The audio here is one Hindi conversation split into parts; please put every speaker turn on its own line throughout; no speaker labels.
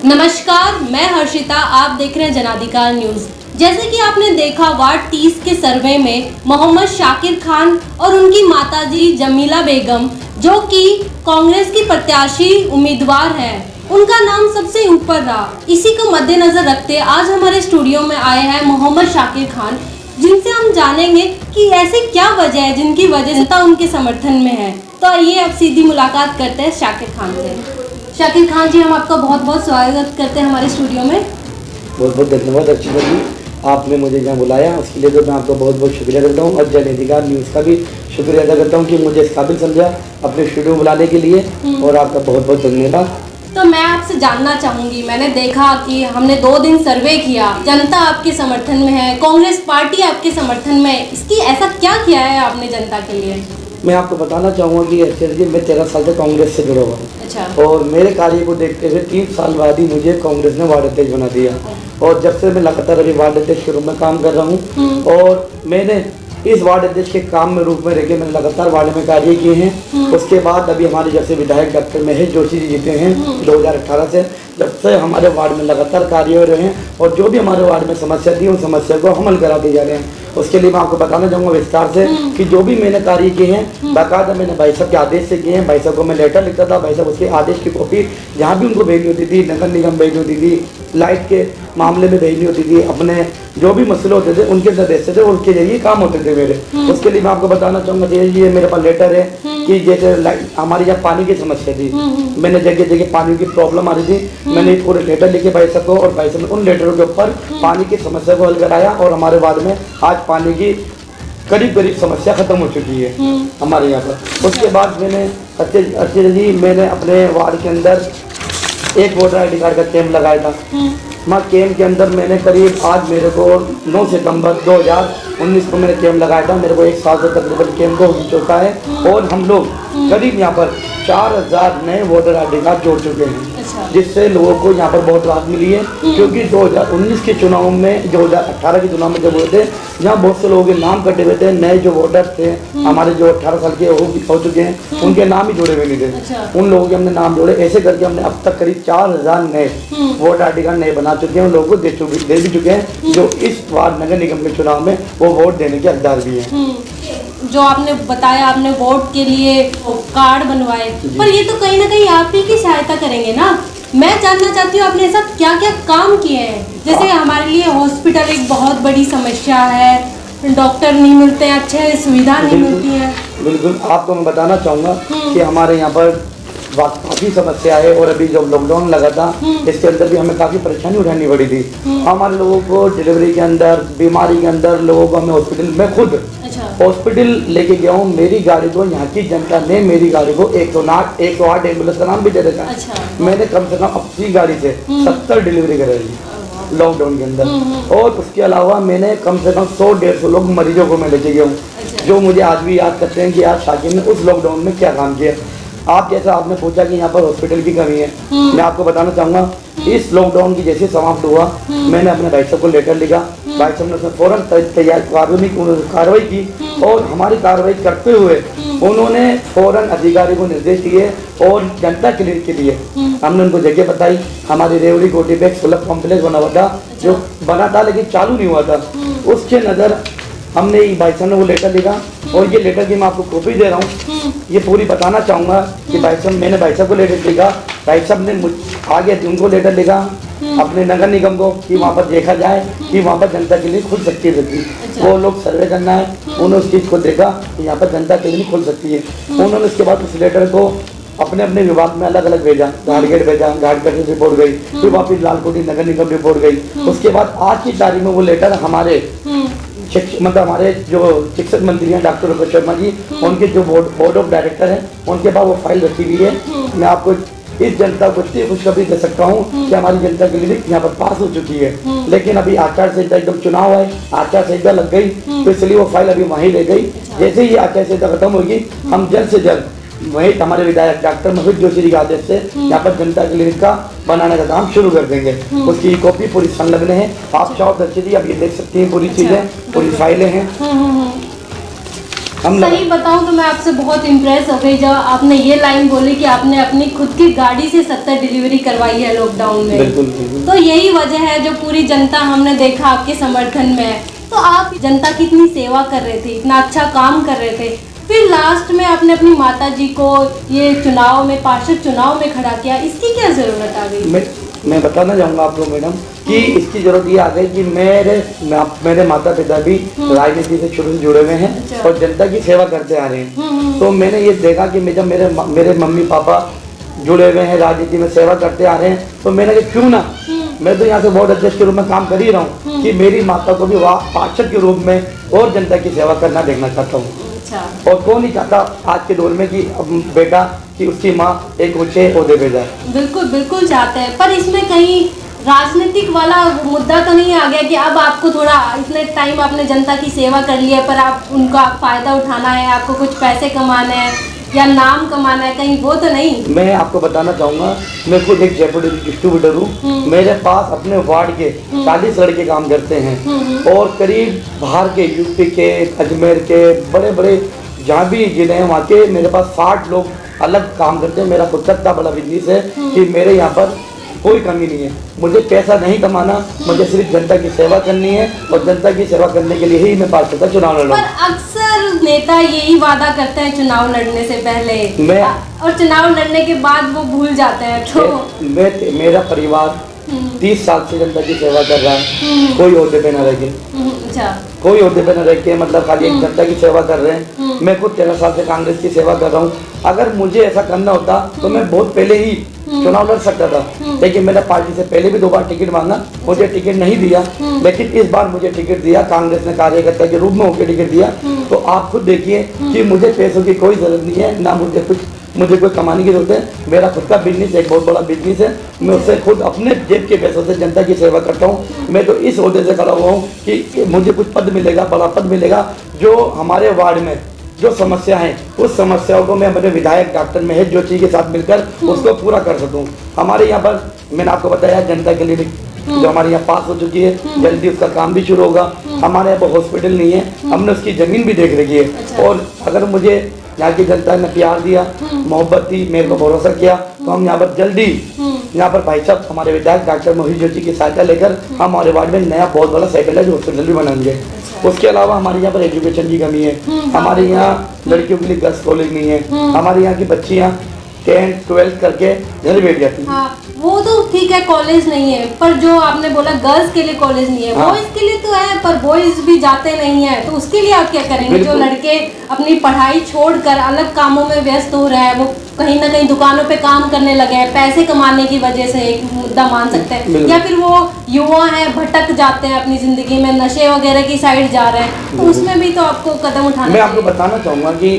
नमस्कार, मैं हर्षिता। आप देख रहे हैं जनाधिकार न्यूज। जैसे कि आपने देखा, वार्ड 30 के सर्वे में मोहम्मद शाकिर खान और उनकी माताजी जमीला बेगम, जो कि कांग्रेस की प्रत्याशी उम्मीदवार हैं, उनका नाम सबसे ऊपर रहा। इसी को मद्देनजर रखते आज हमारे स्टूडियो में आए हैं मोहम्मद शाकिर खान, जिनसे हम जानेंगे कि ऐसे क्या वजह है जिनकी वजह जनता उनके समर्थन में है। तो आइए अब सीधी मुलाकात करते हैं शाकिर खान से। शाकिर खान जी, हम आपका बहुत बहुत स्वागत करते हैं हमारे स्टूडियो में।
बहुत बहुत धन्यवाद अर्चना जी, आपने मुझे यहाँ बुलाया, उसके लिए तो मैं आपका बहुत बहुत शुक्रिया करता हूँ। और जनाधिकार न्यूज़ का भी शुक्रिया अदा करता हूँ कि मुझे इस काबिल समझा अपने स्टूडियो में बुलाने के लिए, और आपका बहुत बहुत धन्यवाद।
तो मैं आपसे जानना चाहूँगी, मैंने देखा कि हमने 2 दिन सर्वे किया, जनता आपके समर्थन में है, कांग्रेस पार्टी आपके समर्थन में है। इसकी ऐसा क्या किया है आपने जनता के लिए?
मैं आपको बताना चाहूँगा कि अर्चना जी, मैं 13 साल से कांग्रेस से जुड़ा हुआ हूँ।
अच्छा।
और मेरे कार्य को देखते हुए 3 साल बाद ही मुझे कांग्रेस ने वार्ड अध्यक्ष बना दिया। और जब से मैं लगातार अभी वार्ड अध्यक्ष के रूप में काम कर रहा हूँ, और मैंने इस वार्ड अध्यक्ष के काम में रूप में रह के मैंने लगातार वार्ड में कार्य किए हैं। उसके बाद अभी हमारे जब से विधायक डॉक्टर महेश जोशी जी जीते हैं 2018 से, जब से हमारे वार्ड में लगातार कार्य हो रहे हैं, और जो भी हमारे वार्ड में समस्या थी उन समस्या को हम हल कराते जा रहे हैं। उसके लिए मैं आपको बताना चाहूँगा विस्तार से कि जो भी मैंने कार्य किए हैं बाकायदा मैंने भाई साहब के आदेश से किए हैं। भाई साहब को मैं लेटर लिखता था, भाई साहब उसके आदेश की कॉपी जहाँ भी उनको भेजनी होती थी, नगर निगम भेजनी होती थी, लाइट के मामले में भेजनी होती थी, अपने जो भी मसले होते थे उनके निर्देश थे, उनके जरिए काम होते थे मेरे। उसके लिए मैं आपको बताना चाहूँगा, ये मेरे पास लेटर है कि जैसे हमारे यहाँ पानी की समस्या थी, मैंने जगह जगह पानी की प्रॉब्लम आ रही थी, मैंने पूरे लेटर लिखे भाई साहब को, और भाई साहब ने उन लेटरों के ऊपर पानी की समस्या को हल कराया, और हमारे वार्ड में आज पानी की करीब करीब समस्या खत्म हो चुकी है हमारे यहाँ पर। उसके बाद मैंने अच्छे जी मैंने अपने वार्ड के अंदर एक वोटर ID कार्ड का कैंप लगाया था। वहाँ कैंप के अंदर मैंने करीब आज मेरे को 9 सितंबर 2019 को मैंने कैंप लगाया था। मेरे को 1 साल से तकरीबन कैंप को हो चुका है, और हम लोग करीब यहाँ पर 4000 नए वोटर ID कार्ड जोड़ चुके हैं, जिससे लोगों को यहाँ पर बहुत राहत मिली है। क्योंकि 2019 के चुनाव में, 2018 के चुनाव में जब हुए थे, यहाँ बहुत से लोगों के नाम कटे हुए थे, नए जो वोटर थे हमारे जो 18 साल के हो चुके हैं, उनके नाम ही जोड़े हुए नहीं थे। उन लोगों के हमने नाम जोड़े, ऐसे करके हमने अब तक करीब 4000 नए वोटर ID कार्ड नए बना चुके हैं, उन लोगों को दे भी चुके हैं, जो इस वार्ड नगर निगम के चुनाव में वो वोट देने के हकदार भी हैं।
जो आपने बताया, आपने वोट के लिए कार्ड बनवाए, पर ये तो कहीं ना कहीं आप ही की सहायता करेंगे ना। मैं जानना चाहती हूँ आपने ऐसा क्या क्या काम किए हैं। जैसे हमारे लिए हॉस्पिटल एक बहुत बड़ी समस्या है, डॉक्टर नहीं मिलते हैं, अच्छे सुविधा नहीं मिलती है।
बिल्कुल, आपको मैं बताना चाहूँगा कि हमारे यहाँ पर काफ़ी समस्या है, और अभी जब लॉकडाउन लगा था इसके अंदर भी हमें काफ़ी परेशानी उठानी पड़ी थी। हमारे लोगों को डिलीवरी के अंदर, बीमारी के अंदर लोगों को हमें हॉस्पिटल, मैं खुद हॉस्पिटल लेके गया हूँ। मेरी गाड़ी को यहाँ की जनता ने मेरी गाड़ी को 108 एम्बुलेंस का नाम भी दे रखा है। मैंने कम से कम अपनी गाड़ी से 70 डिलीवरी कराई लॉकडाउन के अंदर, और उसके अलावा मैंने कम से कम 100-150 लोग मरीजों को मैं लेके गया हूँ, जो मुझे आज भी याद करते हैं कि आज शाकिर ने उस लॉकडाउन में क्या काम किया। आप जैसा आपने पूछा कि यहाँ पर हॉस्पिटल की कमी है, मैं आपको बताना चाहूँगा, इस लॉकडाउन की जैसे समाप्त हुआ, मैंने अपने भाई साहब को लेटर लिखा, भाई साहब ने उसमें फौरन तैयार कार्रवाई की, और हमारी कार्रवाई करते हुए उन्होंने फौरन अधिकारी को निर्देश दिए, और जनता क्लिनिक के लिए हमने उनको जगह बताई। हमारी रेवड़ी कोटी पे एक सुलभ कॉम्प्लेक्स बना हुआ था, जो बना था लेकिन चालू नहीं हुआ था, उसके नज़र हमने भाई साहब ने वो लेटर लिखा, और ये लेटर की मैं आपको कॉपी दे रहा हूँ। ये पूरी बताना चाहूँगा कि भाई साहब, मैंने भाई साहब को लेटर लिखा, भाई साहब ने आगे उनको लेटर लिखा अपने नगर निगम को कि वहाँ पर देखा जाए कि वहाँ पर जनता के लिए खुल सकती है जगह। वो लोग सर्वे करना है, उन्होंने उस चीज़ को देखा कि यहाँ पर जनता के लिए खुल सकती है। उन्होंने उसके बाद उस लेटर को अपने अपने विभाग में अलग अलग भेजा, घाटगेट भेजा, घाटगेट से रिपोर्ट गई, फिर वापिस लालकोटी नगर निगम रिपोर्ट गई। उसके बाद आज की तारीख में वो लेटर हमारे मतलब हमारे जो शिक्षक मंत्री हैं डॉक्टर रुपेश शर्मा जी, उनके जो बोर्ड ऑफ डायरेक्टर हैं, उनके पास वो फाइल रखी हुई है। मैं आपको इस जनता को इतनी खुशखबरी दे सकता हूँ कि हमारी जनता के लिए यहाँ पर पास हो चुकी है, लेकिन अभी आचार संहिता एकदम चुनाव है, आचार संहिता लग गई, तो इसलिए वो फाइल अभी वहीं ले गई। जैसे ही आचार संहिता खत्म होगी, हम जल्द से जल्द वही हमारे विधायक डॉक्टर महेश जोशी जी के आदेश से यहाँ पर जनता क्लिनिक का बनाने का काम शुरू कर देंगे। उसकी कॉपी पूरी संलग्न है, आप चाहो तो अच्छी, अब ये देख सकती हैं पूरी चीजें, पूरी फाइलें हैं। हम
सही बताऊं तो मैं आपसे बहुत इम्प्रेस हो गई जब आपने ये लाइन बोली कि आपने अपनी खुद की गाड़ी से 70 डिलीवरी करवाई है लॉकडाउन में।
बिल्कुल बिल्कुल।
तो यही वजह है जो पूरी जनता हमने देखा आपके समर्थन में है। तो आप जनता की इतनी सेवा कर रहे थे, इतना अच्छा काम कर रहे थे, फिर लास्ट में आपने अपनी माता जी को ये चुनाव में, पार्षद चुनाव में खड़ा किया, इसकी क्या जरूरत आ गई?
मैं बताना चाहूँगा आपको मैडम कि इसकी जरूरत ये आ गई कि मेरे माता पिता भी राजनीति से शुरू से जुड़े हुए हैं और जनता की सेवा करते आ रहे हैं। तो मैंने ये देखा कि जब मेरे मम्मी पापा जुड़े हुए हैं, राजनीति में सेवा करते आ रहे हैं, तो मैंने कहा क्यों ना मैं तो यहाँ से वार्ड अध्यक्ष के रूप में काम कर ही रहा हूँ कि मेरी माता को भी पार्षद के रूप में और जनता की सेवा करना देखना चाहता हूँ। और कौन नहीं चाहता आज के दौर में कि बेटा कि उसकी माँ एक ऊंचे ओहदे पे जाए। बिल्कुल
बिल्कुल चाहते हैं, पर इसमें कहीं राजनीतिक वाला मुद्दा तो नहीं आ गया कि अब आपको थोड़ा इतने टाइम आपने जनता की सेवा कर ली है पर आप उनका फायदा उठाना है, आपको कुछ पैसे कमाने हैं या नाम कमाना है, कहीं वो तो नहीं? मैं
आपको बताना चाहूँगा, मैं खुद एक जयपुर डिस्ट्रीब्यूटर हूँ। मेरे पास अपने वार्ड के 40 लड़के काम करते हैं और करीब बाहर के यूपी के, अजमेर के, बड़े बड़े जहाँ भी जिले हैं वहाँ के मेरे पास 60 लोग अलग काम करते हैं। मेरा खुद का इतना बड़ा बिजनेस है कि मेरे यहाँ पर कोई कमी नहीं है। मुझे पैसा नहीं कमाना, मुझे सिर्फ जनता की सेवा करनी है और जनता की सेवा करने के लिए ही मैं पार्षद का चुनाव लड़ रहा हूँ।
पर अक्सर नेता यही वादा करते हैं चुनाव लड़ने से पहले और चुनाव लड़ने के बाद वो भूल जाते हैं। तो
मेरा परिवार 30 साल से जनता की सेवा कर रहा है, कोई ओहदे पे न रह के, कोई ओहदे पे न रह के, मतलब खाली एक जनता की सेवा कर रहे हैं। मैं खुद 13 साल से कांग्रेस की सेवा कर रहा हूँ। अगर मुझे ऐसा करना होता तो मैं बहुत पहले ही चुनाव लड़ सकता था, लेकिन मैंने पार्टी से पहले भी 2 बार टिकट मांगा, मुझे टिकट नहीं दिया, लेकिन इस बार मुझे टिकट दिया। कांग्रेस ने कार्यकर्ता के रूप में होकर टिकट दिया। तो आप खुद देखिए कि मुझे पैसों की कोई जरूरत नहीं है, ना मुझे कोई कमाने की जरूरत है। मेरा खुद का बिजनेस एक बहुत बड़ा बिजनेस है। मैं उससे खुद अपने जेब के पैसों से जनता की सेवा करता हूँ। मैं तो इस ओहदे से खड़ा हुआ हूँ कि मुझे कुछ पद मिलेगा, बड़ा पद मिलेगा, जो हमारे वार्ड में जो समस्या है उस समस्याओं को मैं अपने विधायक डॉक्टर महेश जोशी के साथ मिलकर उसको पूरा कर सकूँ। हमारे यहाँ पर मैंने आपको बताया जनता के लिए जो हमारे यहाँ पास हो चुकी है, जल्दी उसका काम भी शुरू होगा। हमारे यहाँ पर हॉस्पिटल नहीं है, हमने उसकी जमीन भी देख रखी है। और अगर मुझे यहाँ की जनता ने प्यार दिया, मोहब्बत दी, मेरे को भरोसा किया, तो हम यहाँ पर जल्दी यहाँ पर भाई साहब हमारे विधायक डॉक्टर महेश जोशी की सहायता लेकर हम हमारे वार्ड में नया बहुत बड़ा सैटेलाइट हॉस्पिटल भी बनाएंगे। उसके अलावा हमारे यहाँ पर एजुकेशन की कमी है, हमारे यहाँ लड़कियों के लिए गर्ल्स कॉलेज नहीं है, हमारे यहाँ की बच्चियाँ 10th 12th करके घर बैठ जाती है।
वो तो ठीक है, कॉलेज नहीं है, पर जो आपने बोला गर्ल्स के लिए कॉलेज नहीं है, बॉयज के लिए तो है, पर बॉयज भी जाते नहीं है, तो उसके लिए आप क्या करेंगे? जो लड़के अपनी पढ़ाई छोड़कर अलग कामों में व्यस्त हो रहे हैं, वो कहीं ना कहीं दुकानों पे काम करने लगे हैं, पैसे कमाने की वजह से, एक मुद्दा मान सकते हैं, या फिर वो युवा हैं भटक जाते हैं अपनी जिंदगी में, नशे वगैरह की साइड जा रहे हैं, तो उसमें भी तो आपको कदम उठाना।
मैं आपको बताना चाहूँगा कि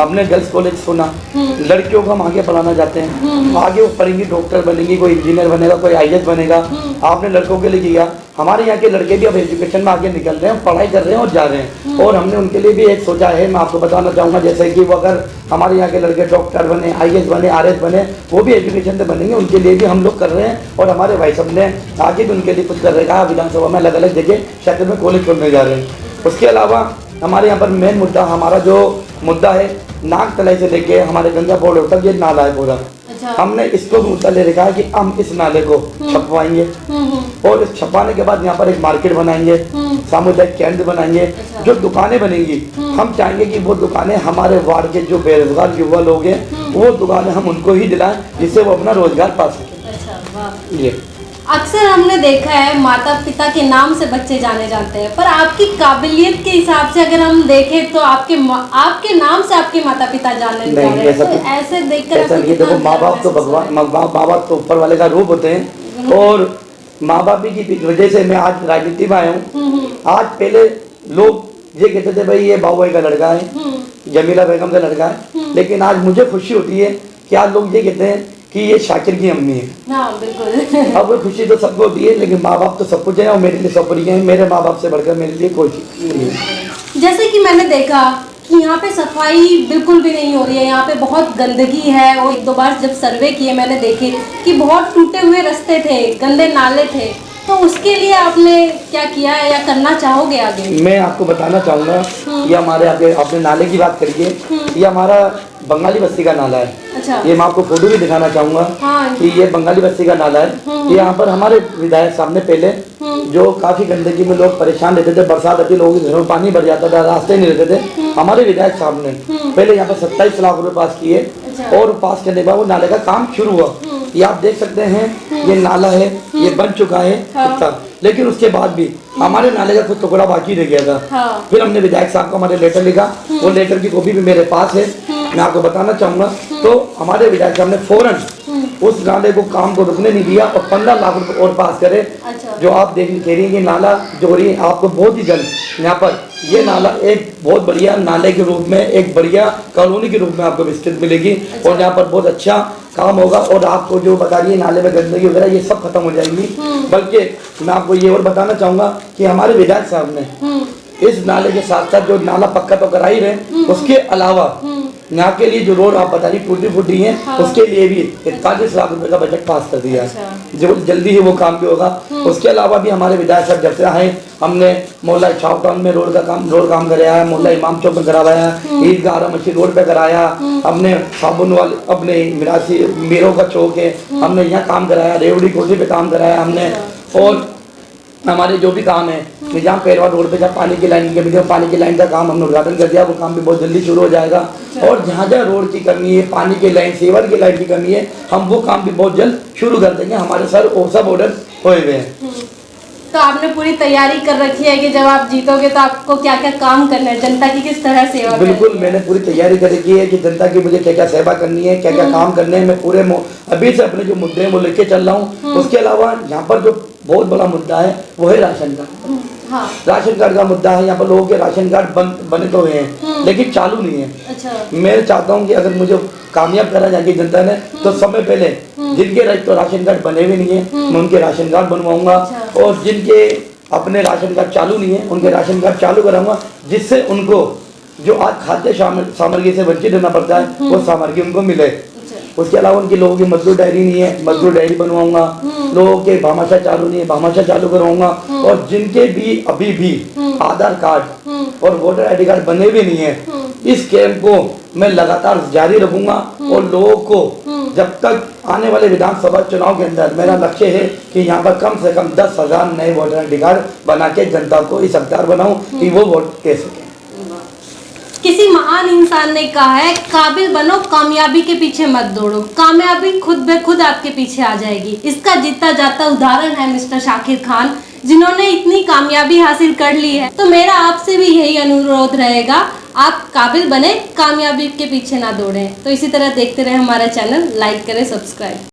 हमने गर्ल्स कॉलेज सुना, लड़कियों को हम आगे बढ़ाना चाहते हैं, आगे वो पढ़ेंगी, डॉक्टर बनेंगी, कोई इंजीनियर बनेगा, कोई IAS बनेगा। आपने लड़कों के लिए किया, हमारे यहाँ के लड़के भी अब एजुकेशन में आगे निकल रहे हैं, पढ़ाई कर रहे हैं और जा रहे हैं। और हमने उनके लिए भी एक सोचा है, मैं आपको बताना चाहूँगा, जैसे कि वो अगर हमारे यहाँ के लड़के डॉक्टर बने, IAS बने, RS बने, वो भी एजुकेशन से बनेंगे, उनके लिए भी हम लोग कर रहे हैं। और हमारे भाई साहब ने आगे भी उनके लिए कुछ कर रहे हैं, विधानसभा में अलग अलग जगह क्षेत्र में कॉलेज खोलने जा रहे हैं। उसके अलावा हमारे यहाँ पर मेन मुद्दा, हमारा जो मुद्दा है, नाग तलाई से लेके हमारे गंगा बोर्ड तक ये नाला है पूरा। हमने इसको भी मुद्दा ले रखा है कि हम इस नाले को छपवाएंगे और इस छपाने के बाद यहाँ पर एक मार्केट बनाएंगे, सामुदायिक केंद्र बनाएंगे। जो दुकानें बनेंगी, हम चाहेंगे कि वो दुकानें हमारे वार्ड के जो बेरोजगार युवा लोग हैं, वो दुकानें हम उनको ही दिलाएं, जिससे वो अपना रोजगार पा सकें। ये
अक्सर हमने देखा है माता पिता के नाम से बच्चे जाने जाते हैं, पर आपकी काबिलियत के हिसाब से अगर हम देखें तो आपके नाम से आपके माता पिता जाने जा रहे हैं, तो ऐसे देखकर
ऐसा नहीं। देखो, माँ बाप तो भगवान, माँ बाप तो ऊपर वाले का रूप होते हैं, और माँ बाप की वजह से मैं आज राजनीति में आया हूँ। आज पहले लोग ये कहते थे भाई ये बाबू भाई का लड़का है, जमीला बेगम का लड़का है, लेकिन आज मुझे खुशी होती है कि आज लोग ये कहते हैं कि ये शाकिर की अम्मी है।
हाँ, बिल्कुल।
अब वो खुशी तो सबको होती है, लेकिन माँ बाप तो सब कुछ है, और मेरे लिए सब कुछ है। मेरे माँ बाप से बढ़कर मेरे लिए कोई चीज नहीं है।
जैसे कि मैंने देखा कि यहाँ पे सफाई बिल्कुल भी नहीं हो रही है, यहाँ पे बहुत गंदगी है, और 1-2 बार जब सर्वे किए मैंने देखे कि बहुत टूटे हुए रास्ते थे, गंदे नाले थे, तो उसके लिए आपने क्या किया है या करना चाहोगे आगे?
मैं आपको बताना चाहूँगा, ये हमारे आगे आपने नाले की बात करी है, ये हमारा बंगाली बस्ती का नाला है।
अच्छा।
ये मैं आपको फोटो भी दिखाना चाहूँगा
हाँ।
कि ये बंगाली बस्ती का नाला है। ये यहाँ पर हमारे विधायक सामने पहले जो काफ़ी गंदगी में लोग परेशान रहते थे, बरसात आती लोगों के घरों में पानी भर जाता था, रास्ते नहीं रहते थे, हमारे विधायक साहब ने पहले यहाँ पर 27 लाख रुपए पास किए।
अच्छा।
और पास करने के बाद वो नाले का काम शुरू हुआ। ये आप देख सकते हैं, ये नाला है, ये बन चुका है कितना, लेकिन उसके बाद भी हमारे नाले का कुछ टुकड़ा बाकी रह गया था।
हाँ।
फिर हमने विधायक साहब को हमारे लेटर लिखा, वो लेटर की कॉपी भी मेरे पास है, मैं आपको बताना चाहूँगा। तो हमारे विधायक साहब ने फौरन उस नाले को काम को रुकने नहीं दिया और 15 लाख रुपए और पास करे।
अच्छा।
जो आप देख कह रही हैं कि नाला जो हो रही है, आपको बहुत ही जल्द यहाँ पर ये नाला एक बहुत बढ़िया नाले के रूप में, एक बढ़िया कॉलोनी के रूप में आपको विस्तृत मिलेगी।
अच्छा।
और यहाँ पर बहुत अच्छा काम होगा और आपको जो बता रही है नाले में गंदगी वगैरह ये सब खत्म हो जाएगी। बल्कि मैं आपको ये और बताना चाहूँगा कि हमारे विधायक साहब ने इस नाले के साथ साथ जो नाला पक्का तो करा ही रहे, उसके अलावा यहाँ के लिए जो रोड आप बता रही टूटी फूटी है,
हाँ।
उसके लिए भी 41 लाख रुपए का बजट पास कर दिया है।
अच्छा।
जो जल्दी ही वो काम भी होगा। उसके अलावा भी हमारे विधायक साहब जब से आए, हमने मोहल्ला छाव टाउन में रोड काम कराया है, मोहल्ला इमाम चौक में करवाया, ईदगाह आरा मस्जिद रोड पे कराया, हमने साबुन वाले अपने मिरासी मीरों का चौक है, हमने यहाँ काम कराया, रेवड़ी कोठी पे काम कराया हमने। और हमारे जो भी काम है निजाम पेरवा रोड पे जब पानी की लाइन के पानी की लाइन का काम हमने उद्घाटन कर दिया, वो काम भी बहुत जल्दी शुरू हो जाएगा। और जहाँ जहाँ रोड की कमी है, पानी की लाइन, सेवर की लाइन की कमी है, हम वो काम भी बहुत जल्द शुरू कर देंगे। हमारे सर वो सब ऑर्डर हुए हुए हैं।
तो आपने पूरी तैयारी कर रखी है कि जब आप जीतोगे तो आपको क्या क्या काम करना है, जनता की किस तरह सेवा करनी है?
बिल्कुल, मैंने पूरी तैयारी कर रखी है कि जनता की मुझे क्या क्या सेवा करनी है, क्या क्या काम करने हैं। मैं पूरे अभी से अपने जो मुद्दे हैं वो लेके चल रहा हूँ। उसके अलावा यहाँ पर जो बहुत बड़ा मुद्दा है वो है राशन कार्ड।
हाँ।
राशन कार्ड का मुद्दा है। यहाँ पर लोगों के राशन कार्ड बने तो हुए हैं लेकिन चालू नहीं है।
अच्छा।
मैं चाहता हूँ कि अगर मुझे कामयाब करा जाएगी जनता ने तो समय पहले जिनके तो राशन कार्ड बने हुए नहीं है मैं उनके राशन कार्ड बनवाऊंगा।
अच्छा।
और जिनके अपने राशन कार्ड चालू नहीं है उनके राशन कार्ड चालू कराऊंगा, जिससे उनको जो आज खाद्य सामग्री से वंचित रहना पड़ता है वो सामग्री उनको मिले। उसके अलावा उनकी लोगों की मजदूर डायरी नहीं है, मजदूर डायरी बनवाऊंगा। लोगों के भामाशाह चालू नहीं है, भामाशाह चालू करवाऊंगा। और जिनके भी अभी भी आधार कार्ड और वोटर आईडी कार्ड बने भी नहीं है, इस कैंप को मैं लगातार जारी रखूंगा। और लोगों को जब तक आने वाले विधानसभा चुनाव के अंदर मेरा लक्ष्य है कि यहाँ पर कम से कम 10,000 नए वोटर आईडी कार्ड बना के जनता को इस हकदार बनाऊं कि वो वोट दे सके।
किसी महान इंसान ने कहा है, काबिल बनो, कामयाबी के पीछे मत दौड़ो, कामयाबी खुद ब खुद आपके पीछे आ जाएगी। इसका जीता जाता उदाहरण है मिस्टर शाकिर खान, जिन्होंने इतनी कामयाबी हासिल कर ली है। तो मेरा आपसे भी यही अनुरोध रहेगा, आप काबिल बने, कामयाबी के पीछे ना दौड़ें। तो इसी तरह देखते रहे हमारा चैनल, लाइक करें, सब्सक्राइब।